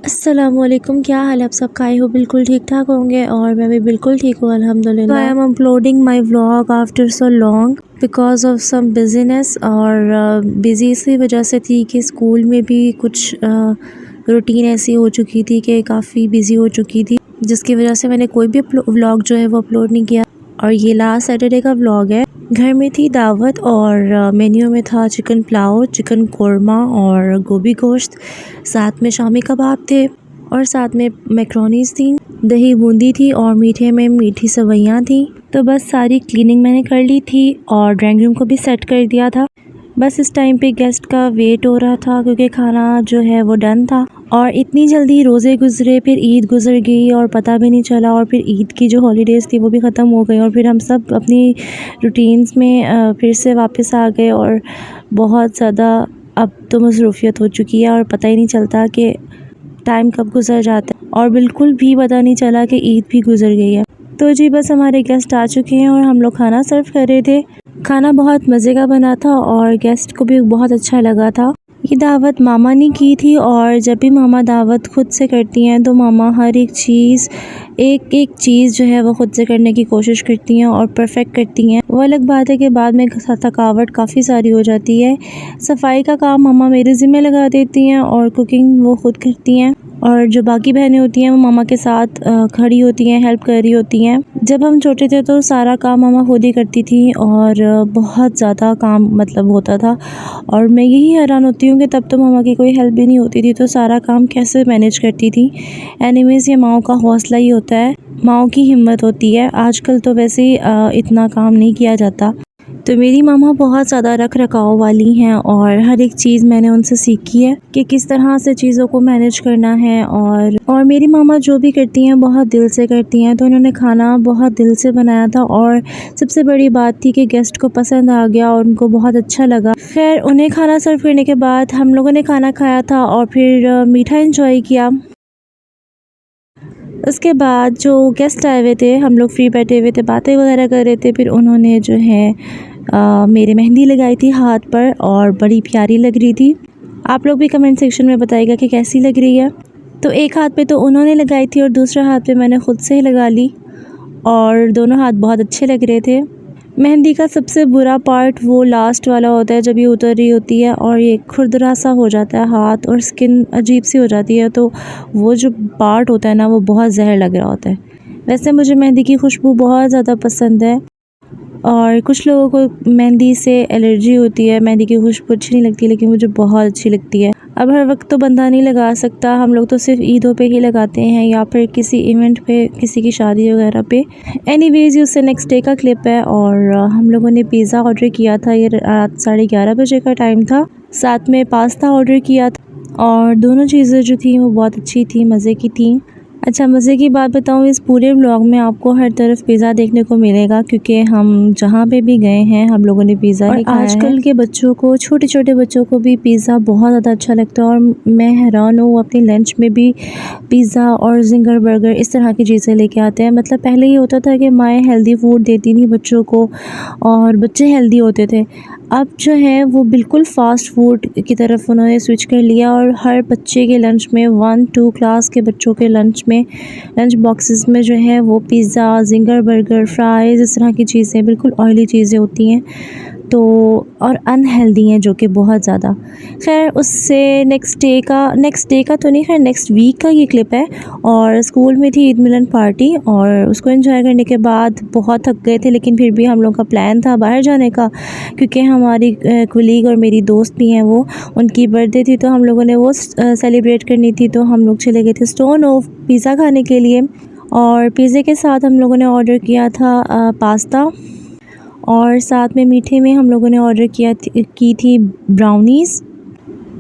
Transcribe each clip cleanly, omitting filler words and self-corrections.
अस्सलामुअलैकुम, क्या हाल है आप सबका। आई हो बिल्कुल ठीक ठाक होंगे और मैं भी बिल्कुल ठीक हूँ अल्हम्दुलिल्लाह। I am uploading my vlog after so long because of some business. और बिज़ी इसी वजह से थी कि स्कूल में भी कुछ रूटीन ऐसी हो चुकी थी कि काफ़ी बिज़ी हो चुकी थी, जिसकी वजह से मैंने कोई भी व्लॉग जो है वो अपलोड नहीं किया। और ये लास्ट सैटरडे का व्लॉग है। घर में थी दावत और मेन्यू में था चिकन पुलाव, चिकन कोरमा और गोभी गोश्त, साथ में शामी कबाब थे और साथ में मैक्रोनीज थी, दही बूंदी थी और मीठे में मीठी सेवइयाँ थी। तो बस सारी क्लीनिंग मैंने कर ली थी और ड्राइंग रूम को भी सेट कर दिया था। बस इस टाइम पे गेस्ट का वेट हो रहा था क्योंकि खाना जो है वो डन था। और इतनी जल्दी रोज़े गुजरे, फिर ईद गुजर गई और पता भी नहीं चला। और फिर ईद की जो हॉलीडेज़ थी वो भी ख़त्म हो गई और फिर हम सब अपनी रूटीन्स में फिर से वापस आ गए। और बहुत ज़्यादा अब तो मसरूफ़ियत हो चुकी है और पता ही नहीं चलता कि टाइम कब गुजर जाता है। और बिल्कुल भी पता नहीं चला कि ईद भी गुजर गई है। तो जी बस हमारे गेस्ट आ चुके हैं और हम लोग खाना सर्व कर रहे थे। खाना बहुत मज़े का बना था और गेस्ट को भी बहुत अच्छा लगा था। ये दावत मामा ने की थी और जब भी मामा दावत खुद से करती हैं तो मामा हर एक चीज़ एक चीज़ जो है वो खुद से करने की कोशिश करती हैं और परफेक्ट करती हैं। वो अलग बात है कि बाद में थकावट काफ़ी सारी हो जाती है। सफाई का काम मामा मेरे ज़िम्मे लगा देती हैं और कुकिंग वो खुद करती हैं। और जो बाकी बहनें होती हैं वो मामा के साथ खड़ी होती हैं, हेल्प कर रही होती हैं। जब हम छोटे थे तो सारा काम मामा खुद ही करती थी और बहुत ज़्यादा काम मतलब होता था। और मैं यही हैरान होती हूँ कि तब तो मामा की कोई हेल्प भी नहीं होती थी, तो सारा काम कैसे मैनेज करती थी। एनीवेज़ ये माओ का हौसला ही होता है, माओ की हिम्मत होती है। आजकल तो वैसे ही इतना काम नहीं किया जाता। तो मेरी मामा बहुत ज़्यादा रख रखाव वाली हैं और हर एक चीज़ मैंने उनसे सीखी है कि किस तरह से चीज़ों को मैनेज करना है। और मेरी मामा जो भी करती हैं बहुत दिल से करती हैं, तो उन्होंने खाना बहुत दिल से बनाया था और सबसे बड़ी बात थी कि गेस्ट को पसंद आ गया और उनको बहुत अच्छा लगा। खैर उन्हें खाना सर्व करने के बाद हम लोगों ने खाना खाया था और फिर मीठा एंजॉय किया। उसके बाद जो गेस्ट आए हुए थे हम लोग फ्री बैठे हुए थे, बातें वगैरह कर रहे थे। फिर उन्होंने जो है मेरे मेहंदी लगाई थी हाथ पर और बड़ी प्यारी लग रही थी। आप लोग भी कमेंट सेक्शन में बताइएगा कि कैसी लग रही है। तो एक हाथ पे तो उन्होंने लगाई थी और दूसरा हाथ पे मैंने ख़ुद से ही लगा ली और दोनों हाथ बहुत अच्छे लग रहे थे। मेहंदी का सबसे बुरा पार्ट वो लास्ट वाला होता है जब ये उतर रही होती है और ये खुरदरा सा हो जाता है हाथ और स्किन अजीब सी हो जाती है। तो वो जो पार्ट होता है ना वो बहुत जहर लग रहा होता है। वैसे मुझे मेहंदी की खुशबू बहुत ज़्यादा पसंद है और कुछ लोगों को मेहंदी से एलर्जी होती है, मेहंदी की खुशबू अच्छी नहीं लगती, लेकिन मुझे बहुत अच्छी लगती है। अब हर वक्त तो बंदा नहीं लगा सकता, हम लोग तो सिर्फ ईदों पे ही लगाते हैं या फिर किसी इवेंट पे, किसी की शादी वगैरह पे। एनीवेज उससे नेक्स्ट डे का क्लिप है और हम लोगों ने पिज़्ज़ा ऑर्डर किया था। ये रात 11:30 बजे का टाइम था। साथ में पास्ता ऑर्डर किया था और दोनों चीज़ें जो थी वो बहुत अच्छी थी, मज़े की थी। अच्छा मज़े की बात बताऊँ, इस पूरे व्लॉग में आपको हर तरफ पिज़्ज़ा देखने को मिलेगा क्योंकि हम जहाँ पे भी गए हैं हम लोगों ने पिज़्ज़ा ही खाया है। आजकल के बच्चों को, छोटे छोटे बच्चों को भी पिज़्ज़ा बहुत ज़्यादा अच्छा लगता है और मैं हैरान हूँ, अपनी लंच में भी पिज़्ज़ा और ज़िंगर बर्गर इस तरह की चीज़ें लेके आते हैं। मतलब पहले ये होता था कि माएँ हेल्दी फूड देती थी बच्चों को और बच्चे हेल्दी होते थे। अब जो है वो बिल्कुल फ़ास्ट फूड की तरफ उन्होंने स्विच कर लिया और हर बच्चे के लंच में 1-2 क्लास के बच्चों के लंच बॉक्सेस में जो है वो पिज़्ज़ा, ज़िंगर बर्गर, फ्राइज़ इस तरह की चीज़ें, बिल्कुल ऑयली चीज़ें होती हैं तो और अनहेल्दी हैं जो कि बहुत ज़्यादा। खैर उससे नेक्स्ट डे का तो नहीं, खैर नेक्स्ट वीक का ये क्लिप है। और स्कूल में थी ईद मिलन पार्टी और उसको एंजॉय करने के बाद बहुत थक गए थे, लेकिन फिर भी हम लोग का प्लान था बाहर जाने का क्योंकि हमारी कुलीग और मेरी दोस्त भी हैं, वो उनकी बर्थडे थी तो हम लोगों ने वो सेलिब्रेट करनी थी। तो हम लोग चले गए थे स्टोन ओव पिज़्ज़ा खाने के लिए और पिज़्ज़े के साथ हम लोगों ने ऑर्डर किया था पास्ता और साथ में मीठे में हम लोगों ने ऑर्डर की थी ब्राउनीज़।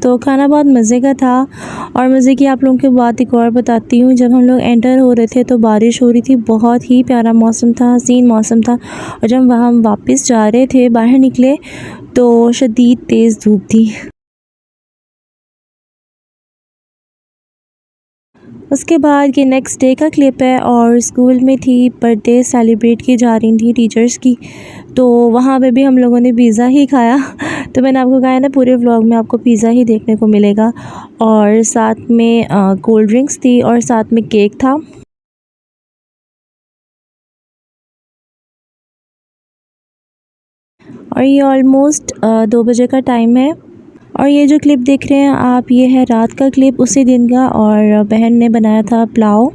तो खाना बहुत मज़े का था। और मज़े की आप लोगों की बात एक और बताती हूँ, जब हम लोग एंटर हो रहे थे तो बारिश हो रही थी, बहुत ही प्यारा मौसम था, हसीन मौसम था। और जब हम वापस जा रहे थे, बाहर निकले तो शदीद तेज़ धूप थी। उसके बाद ये नेक्स्ट डे का क्लिप है और स्कूल में थी, बर्थडे सेलिब्रेट की जा रही थी टीचर्स की, तो वहाँ पे भी हम लोगों ने पिज़्ज़ा ही खाया। तो मैंने आपको कहा है ना, पूरे व्लॉग में आपको पिज़्ज़ा ही देखने को मिलेगा। और साथ में कोल्ड ड्रिंक्स थी और साथ में केक था। और ये ऑलमोस्ट 2 बजे का टाइम है। और ये जो क्लिप देख रहे हैं आप, ये है रात का क्लिप उसी दिन का। और बहन ने बनाया था पुलाव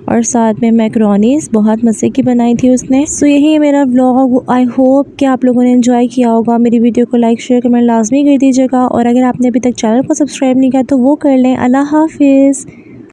और साथ में मैकरोनीस, बहुत मज़े की बनाई थी उसने। सो यही है मेरा व्लॉग। आई होप कि आप लोगों ने एंजॉय किया होगा। मेरी वीडियो को लाइक शेयर कमेंट लाजमी कर दीजिएगा। और अगर आपने अभी तक चैनल को सब्सक्राइब नहीं किया तो वो कर लें। अल्लाह हाफिज़।